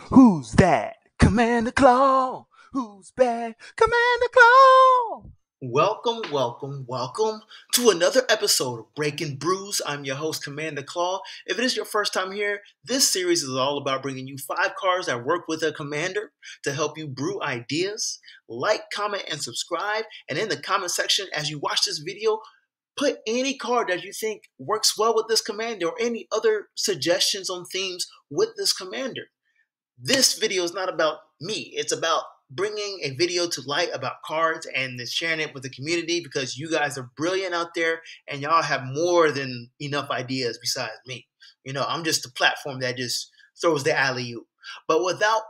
Who's that? Commander Claw. Who's back? Commander Claw. Welcome to another episode of Breaking Brews. I'm your host, Commander Claw. If it is your first time here, this series is all about bringing you 5 cards that work with a commander to help you brew ideas. Like, comment, and subscribe. And in the comment section, as you watch this video, put any card that you think works well with this commander or any other suggestions on themes with this commander. This video is not about me. It's about bringing a video to light about cards and sharing it with the community because you guys are brilliant out there and y'all have more than enough ideas besides me. You know, I'm just a platform that just throws the alley-oop. But without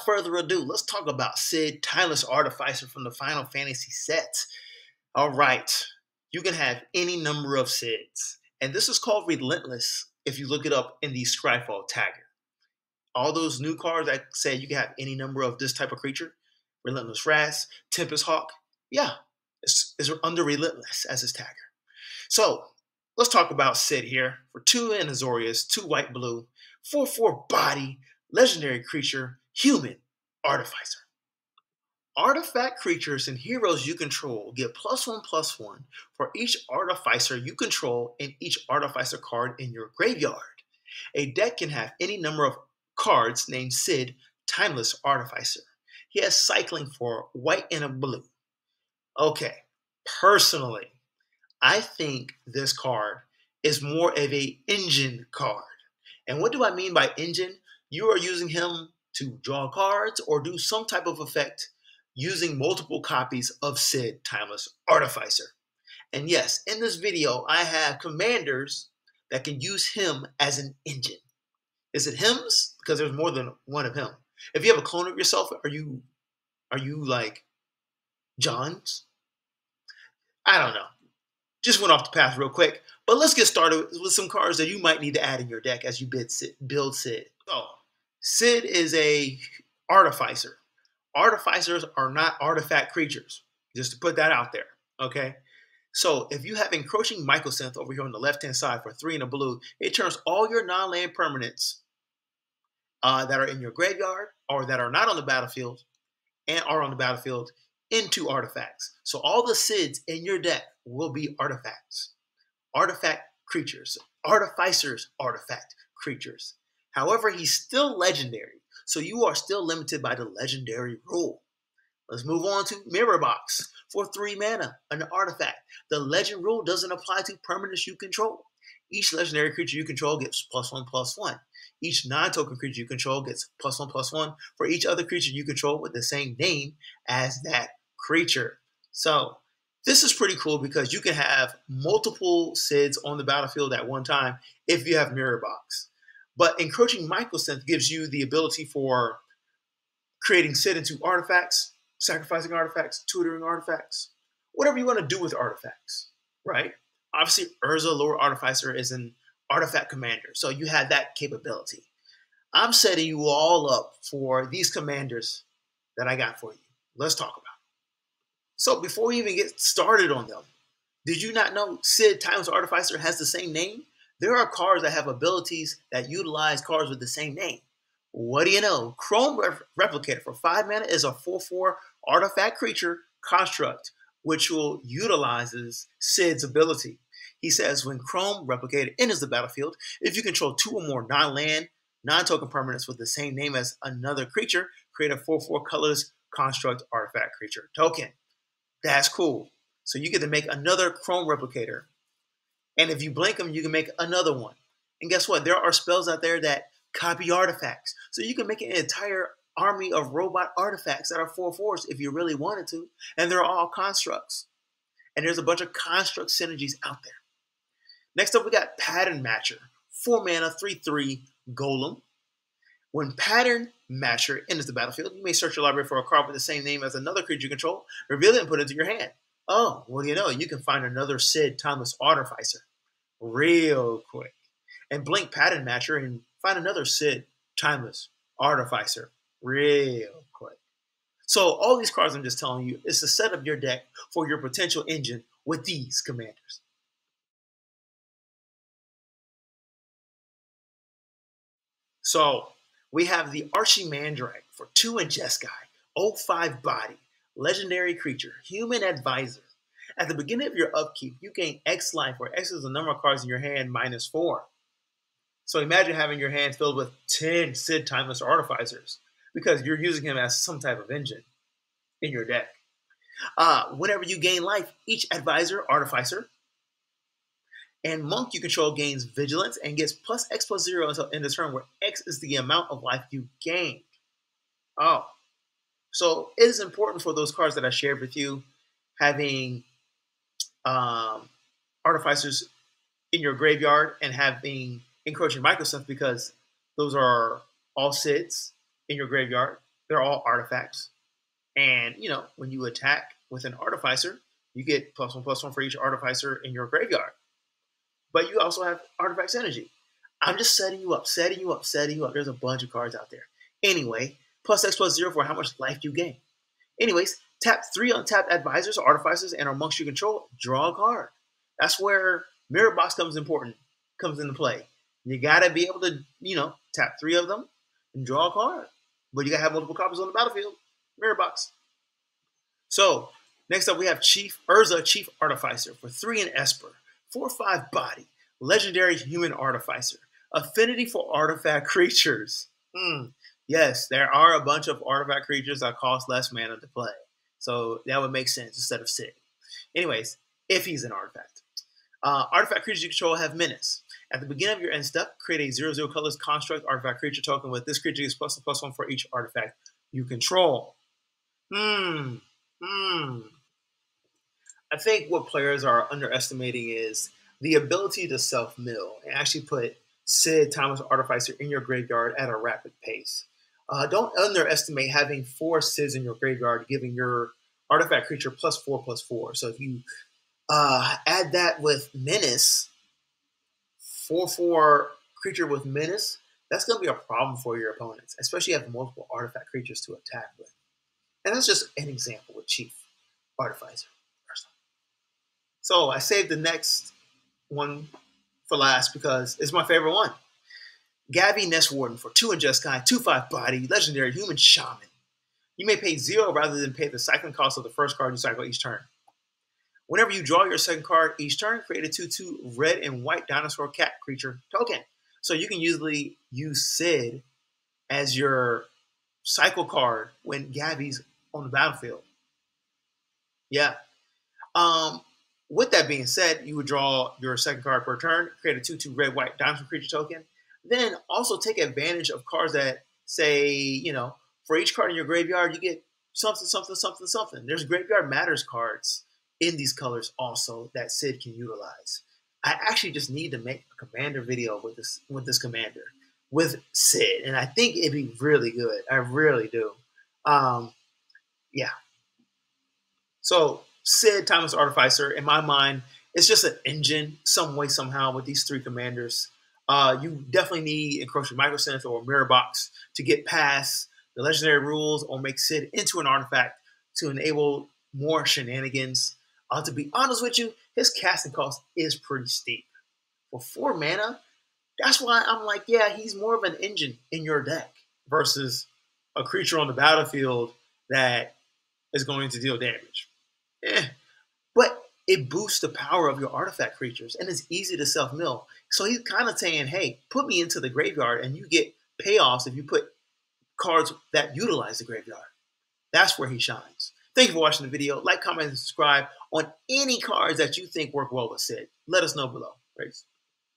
further ado, let's talk about Sid, Timeless Artificer from the Final Fantasy sets. All right, you can have any number of Sids. And this is called Relentless if you look it up in the Scryfall tagger. All those new cards that say you can have any number of this type of creature, Relentless Wrath, Tempest Hawk, yeah, it's under Relentless as his tagger. So let's talk about Sid here for 2 in Azorius, 2 white blue, 4/4 body, legendary creature, human, artificer. Artifact creatures and heroes you control get +1/+1 for each artificer you control and each artificer card in your graveyard. A deck can have any number of cards named Sid, Timeless Artificer. He has cycling for white and a blue. Okay, personally, I think this card is more of a engine card. And what do I mean by engine? You are using him to draw cards or do some type of effect using multiple copies of Sid, Timeless Artificer. And yes, in this video, I have commanders that can use him as an engine. Is it hymns? Because there's more than one of him. If you have a clone of yourself, are you like John's? I don't know. Just went off the path real quick. But let's get started with some cards that you might need to add in your deck as you build Sid. So, Sid is a artificer. Artificers are not artifact creatures. Just to put that out there, okay? So if you have Encroaching Mycosynth over here on the left-hand side for 3 and a blue, it turns all your non-land permanents that are in your graveyard or that are not on the battlefield and are on the battlefield into artifacts. So all the Sids in your deck will be artifacts. Artifact creatures. Artificers artifact creatures. However, he's still legendary, so you are still limited by the legendary rule. Let's move on to Mirror Box. For 3 mana, an artifact. The legend rule doesn't apply to permanents you control. Each legendary creature you control gets +1/+1. Each non-token creature you control gets +1/+1 for each other creature you control with the same name as that creature. So this is pretty cool because you can have multiple Sids on the battlefield at one time if you have Mirror Box. But Encroaching Mycosynth gives you the ability for creating Sid into artifacts, sacrificing artifacts, tutoring artifacts, whatever you want to do with artifacts, right? Obviously, Urza Lord Artificer is an artifact commander, so you have that capability. I'm setting you all up for these commanders that I got for you. Let's talk about them. So before we even get started on them, did you not know Sid Timeless Artificer has the same name? There are cards that have abilities that utilize cards with the same name. What do you know? Chrome Replicator for 5 mana is a 4/4 artifact creature construct, which will utilizes Sid's ability. He says when Chrome Replicator enters the battlefield, if you control 2 or more non-land, non-token permanents with the same name as another creature, create a 4/4 colorless construct artifact creature token. That's cool. So you get to make another Chrome Replicator. And if you blink them, you can make another one. And guess what? There are spells out there that copy artifacts. So you can make an entire army of robot artifacts that are 4/4s if you really wanted to. And they're all constructs. And there's a bunch of construct synergies out there. Next up, we got Pattern Matcher. 4 mana, 3/3 Golem. When Pattern Matcher enters the battlefield, you may search your library for a card with the same name as another creature you control, reveal it and put it into your hand. Oh, what do you know? You can find another Sid Timeless Artificer real quick. And blink Pattern Matcher and find another Sid Timeless Artificer real quick. So all these cards I'm just telling you is to set up your deck for your potential engine with these commanders. So We have the Archimandrake for 2 and Jeskai, O5 body, legendary creature, human advisor. At the beginning of your upkeep, you gain X life, where X is the number of cards in your hand minus 4. So imagine having your hand filled with 10 Sid Timeless Artificers, because you're using him as some type of engine in your deck. Whenever you gain life, each advisor, artificer, and monk you control gains vigilance and gets plus X plus 0 until end of turn, where X is the amount of life you gained. Oh, so it is important for those cards that I shared with you, having artificers in your graveyard and having encroaching microsynth, because those are all Sids in your graveyard. They're all artifacts. And, when you attack with an artificer, you get +1/+1 for each artificer in your graveyard. But you also have artifacts energy. I'm just setting you up. There's a bunch of cards out there. Anyway, plus X plus 0 for how much life you gain. Anyways, tap 3 untapped advisors, artificers, and amongst you control, draw a card. That's where Mirror Box comes into play. You gotta be able to, tap 3 of them and draw a card. But you gotta have multiple copies on the battlefield. Mirror Box. So, next up we have Chief Urza, Chief Artificer for 3 and Esper. 4/5 body, legendary human artificer. Affinity for artifact creatures. Yes, there are a bunch of artifact creatures that cost less mana to play. So that would make sense instead of Sid. Anyways, if he's an artifact. Artifact creatures you control have menace. At the beginning of your end step, create a 0/0 colorless construct artifact creature token with this creature is +1/+1 for each artifact you control. I think what players are underestimating is the ability to self-mill and actually put Sid Timeless Artificer in your graveyard at a rapid pace. Don't underestimate having 4 Sids in your graveyard, giving your artifact creature +4/+4. So if you add that with Menace, 4/4 creature with Menace, that's going to be a problem for your opponents, especially if you have multiple artifact creatures to attack with. And that's just an example with Chief Artificer. So I saved the next one for last because it's my favorite one. Gabby Nest Warden for 2 and Jeskai, 2/5 body, legendary human shaman. You may pay 0 rather than pay the cycling cost of the first card you cycle each turn. Whenever you draw your second card each turn, create a 2/2 red and white dinosaur cat creature token. So you can usually use Sid as your cycle card when Gabby's on the battlefield. Yeah. With that being said, you would draw your second card per turn, create a 2/2 red-white dinosaur creature token. Then also take advantage of cards that say, for each card in your graveyard, you get something. There's Graveyard Matters cards in these colors also that Sid can utilize. I actually just need to make a commander video with this commander, with Sid, and I think it'd be really good. I really do. Yeah. So Sid, Timeless Artificer, in my mind, it's just an engine some way, somehow with these 3 commanders. You definitely need Encroaching Microsynth or Mirror Box to get past the legendary rules or make Sid into an artifact to enable more shenanigans. To be honest with you, his casting cost is pretty steep. For 4 mana, that's why I'm like, yeah, he's more of an engine in your deck versus a creature on the battlefield that is going to deal damage. But it boosts the power of your artifact creatures, and it's easy to self-mill. So he's kind of saying, hey, put me into the graveyard, and you get payoffs if you put cards that utilize the graveyard. That's where he shines. Thank you for watching the video. Like, comment, and subscribe on any cards that you think work well with Sid. Let us know below. Thanks.